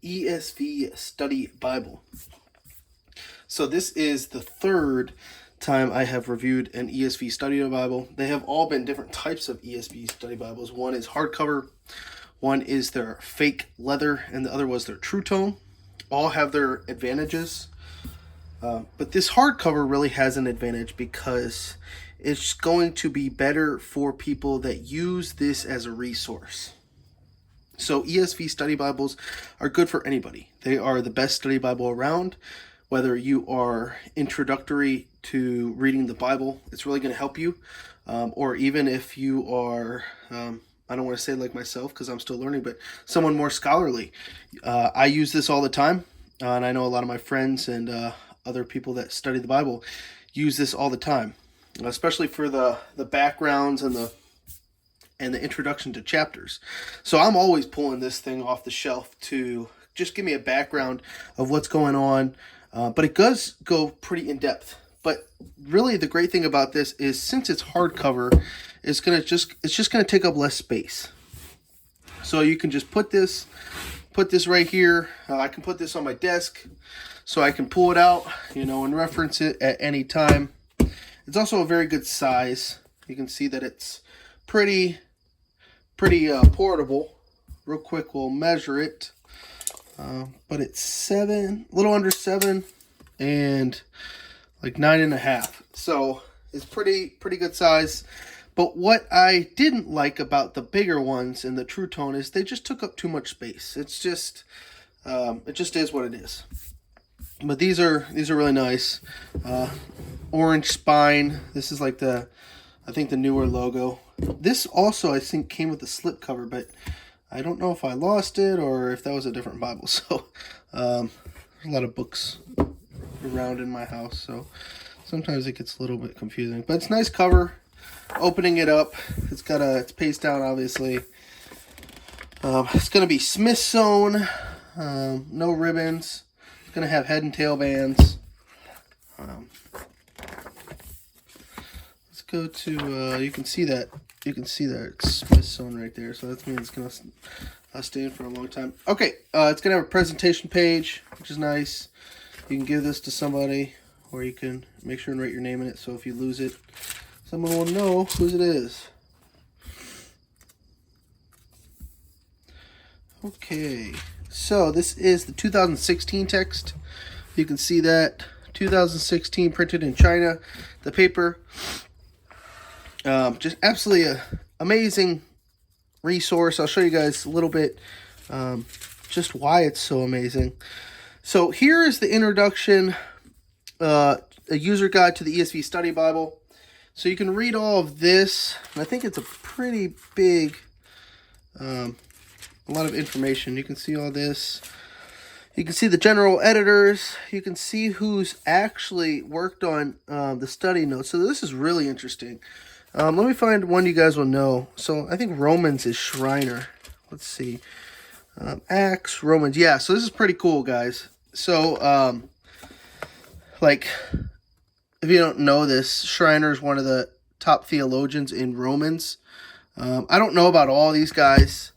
ESV Study Bible. So this is the third time I have reviewed an ESV Study Bible. They have all been different types of ESV Study Bibles. One is hardcover, one is their fake leather, and the other was their True Tone. All have their advantages. But this hardcover really has an advantage because it's going to be better for people that use this as a resource. So ESV Study Bibles are good for anybody. They are the best study Bible around. Whether you are introductory to reading the Bible, it's really going to help you. Or even if you are, I don't want to say like myself because I'm still learning, but someone more scholarly. I use this all the time. And I know a lot of my friends and other people that study the Bible use this all the time, especially for the backgrounds and the introduction to chapters. So I'm always pulling this thing off the shelf to just give me a background of what's going on. But it does go pretty in depth. But really the great thing about this is since it's hardcover, it's just going to take up less space. So you can just put this right here. I can put this on my desk so I can pull it out, and reference it at any time. It's also a very good size. You can see that it's pretty portable. Real quick, we'll measure it. But it's a little under 7 and like 9.5. So it's pretty good size. But what I didn't like about the bigger ones in the True Tone is they just took up too much space. It's just, it just is what it is. But these are really nice. Orange spine. This is like I think the newer logo. This also I think came with a slip cover, but I don't know if I lost it or if that was a different Bible. So there's a lot of books around in my house, so sometimes it gets a little bit confusing. But it's a nice cover. Opening it up, it's paste down, obviously. It's going to be Smith sewn, no ribbons. It's going to have head and tail bands. Let's go to, you can see that it's Smith sewn right there, so that means it's going to stay in for a long time. Okay, it's going to have a presentation page, which is nice. You can give this to somebody, or you can make sure and write your name in it, so if you lose it, someone will know whose it is. Okay, so this is the 2016 text. You can see that 2016 printed in China. The paper, just absolutely an amazing resource. I'll show you guys a little bit just why it's so amazing. So here is the introduction, a user guide to the ESV Study Bible. So you can read all of this, and I think it's a pretty big, a lot of information. You can see all this. You can see the general editors. You can see who's actually worked on the study notes. So this is really interesting. Let me find one you guys will know. So I think Romans is Schreiner. Let's see. Acts, Romans. Yeah, so this is pretty cool, guys. So, like, if you don't know this, Schreiner is one of the top theologians in Romans. I don't know about all these guys,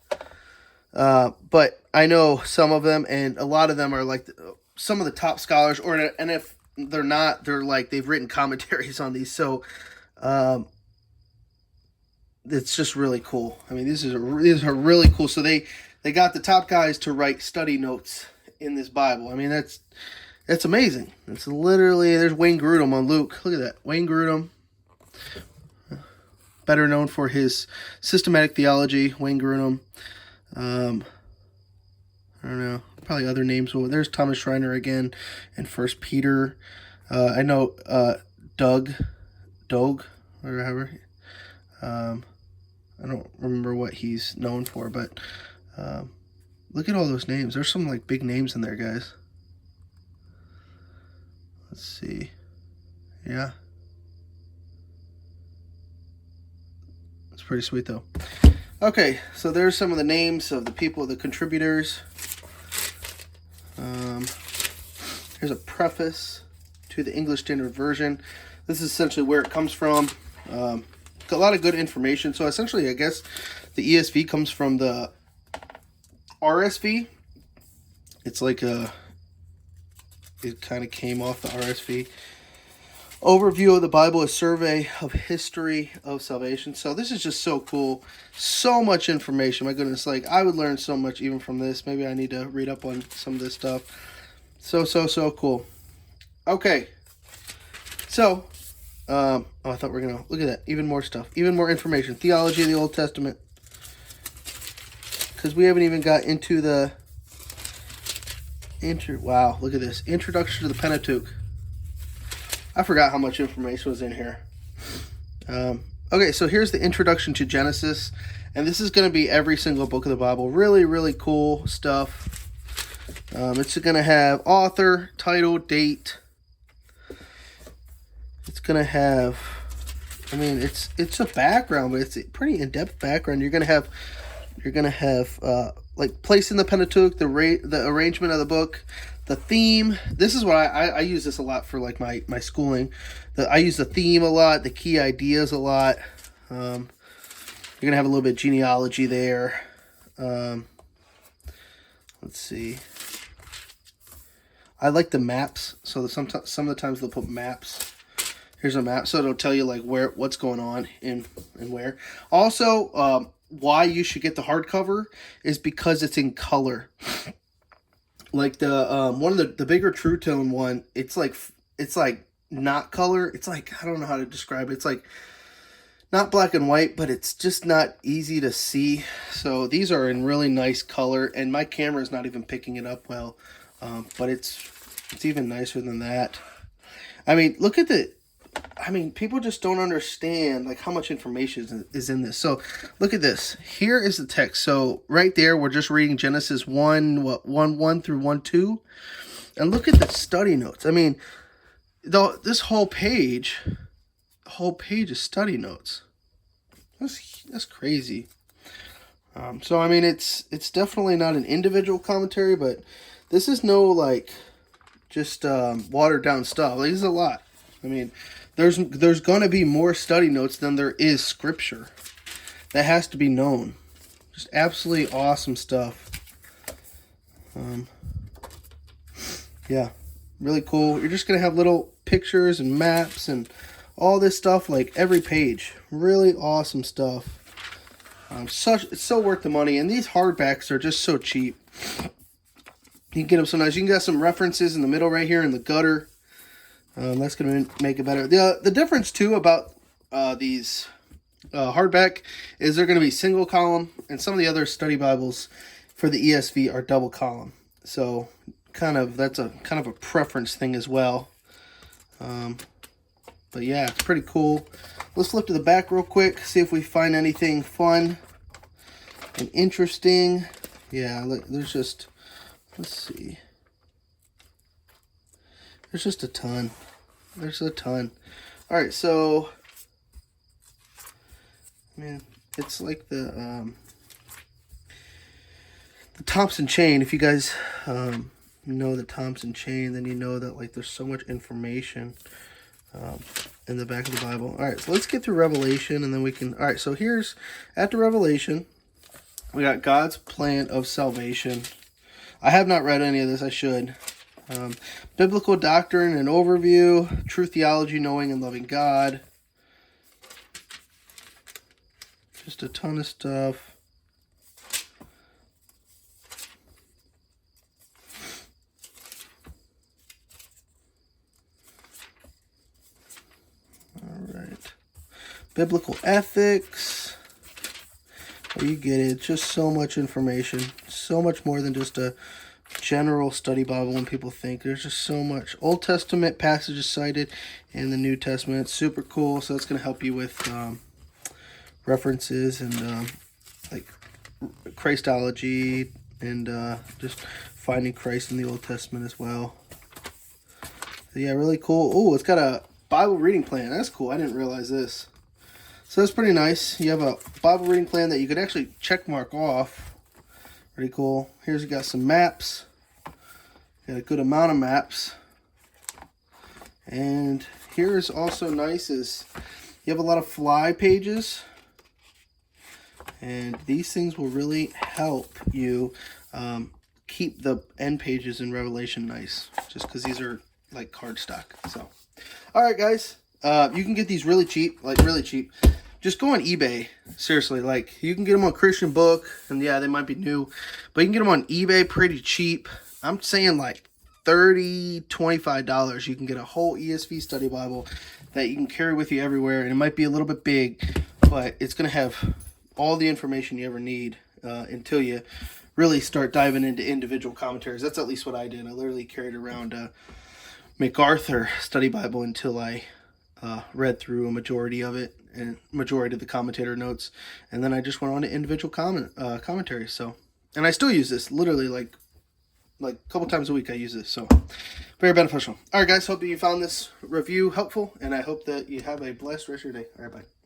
but I know some of them, and a lot of them are like some of the top scholars. And if they're not, they've written commentaries on these. So it's just really cool. I mean, these are really cool. So they got the top guys to write study notes in this Bible. I mean, that's amazing. It's literally, there's Wayne Grudem on Luke. Look at that. Wayne Grudem, better known for his systematic theology. Wayne Grudem. I don't know. Probably other names. Well, there's Thomas Schreiner again in 1 Peter. I know Doug, or whatever. I don't remember what he's known for, but look at all those names. There's some like big names in there, guys. Let's see. Yeah. It's pretty sweet, though. Okay, so there's some of the names of the people, the contributors. Here's a preface to the English Standard Version. This is essentially where it comes from. A lot of good information. So essentially, I guess the ESV comes from the RSV. It's like it kind of came off the RSV. Overview of the Bible, a survey of history of salvation. So this is just so cool. So much information. My goodness, like I would learn so much even from this. Maybe I need to read up on some of this stuff. So cool. Okay. So, I thought we were going to look at that. Even more stuff. Even more information. Theology of the Old Testament. Because we haven't even got into the wow, look at this. Introduction to the Pentateuch. I forgot how much information was in here. Okay, so here's the introduction to Genesis. And this is going to be every single book of the Bible. Really, really cool stuff. It's going to have author, title, date. It's going to have, I mean, it's a background, but it's a pretty in-depth background. You're going to have like place in the Pentateuch, the arrangement of the book, the theme. This is what I use this a lot for like my schooling. I use the theme a lot, the key ideas a lot. You're gonna have a little bit of genealogy there. Let's see. I like the maps. So some of the times they'll put maps. Here's a map, so it'll tell you like what's going on and where. Also, why you should get the hardcover is because it's in color. Like the one of the bigger True Tone one, it's like not color. It's like, I don't know how to describe it. It's like not black and white, but it's just not easy to see. So these are in really nice color, and my camera is not even picking it up well. But it's even nicer than that. I mean, look at people just don't understand like how much information is in this. So look at this. Here is the text. So right there, we're just reading Genesis 1 through 1:2. And look at the study notes. I mean, this whole page is study notes. That's crazy. So I mean, it's definitely not an individual commentary, but this is no like just watered down stuff. Like, this is a lot. I mean, there's going to be more study notes than there is scripture. That has to be known. Just absolutely awesome stuff. Yeah, really cool. You're just going to have little pictures and maps and all this stuff like every page. Really awesome stuff. It's so worth the money. And these hardbacks are just so cheap. You can get them so nice. You can get some references in the middle right here in the gutter. That's going to make it better. The difference, too, about these hardback is they're going to be single column, and some of the other study Bibles for the ESV are double column. So that's a kind of a preference thing as well. But yeah, it's pretty cool. Let's flip to the back real quick, see if we find anything fun and interesting. Yeah, there's just, let's see. There's just a ton. There's a ton. All right, so, man, it's like the Thompson chain. If you guys know the Thompson chain, then you know that like there's so much information in the back of the Bible. All right, so let's get through Revelation, and then we can. All right, so here's after Revelation, we got God's plan of salvation. I have not read any of this. I should. Biblical doctrine and overview, true theology, knowing and loving God. Just a ton of stuff. All right. Biblical ethics. Oh, you get it. Just so much information. So much more than just a general study Bible when people think. There's just so much. Old Testament passages cited in the New Testament. It's super cool. So that's going to help you with references and like Christology and just finding Christ in the Old Testament as well. So yeah, really cool. Oh, it's got a Bible reading plan. That's cool. I didn't realize this. So that's pretty nice. You have a Bible reading plan that you could actually check mark off. Pretty cool. Here's got some maps. Got a good amount of maps. And here's also nice is you have a lot of fly pages. And these things will really help you keep the end pages in Revelation nice, just because these are like cardstock. So, all right, guys, you can get these really cheap, like really cheap. Just go on eBay. Seriously, like you can get them on Christian Book, and yeah, they might be new, but you can get them on eBay pretty cheap. I'm saying like $30, $25. You can get a whole ESV Study Bible that you can carry with you everywhere, and it might be a little bit big, but it's going to have all the information you ever need until you really start diving into individual commentaries. That's at least what I did. I literally carried around a MacArthur Study Bible until I read through a majority of it and majority of the commentator notes, and then I just went on to individual commentaries. So, and I still use this literally like a couple times a week. I use this, so very beneficial. All right, guys, hope you found this review helpful, and I hope that you have a blessed rest of your day. All right, bye.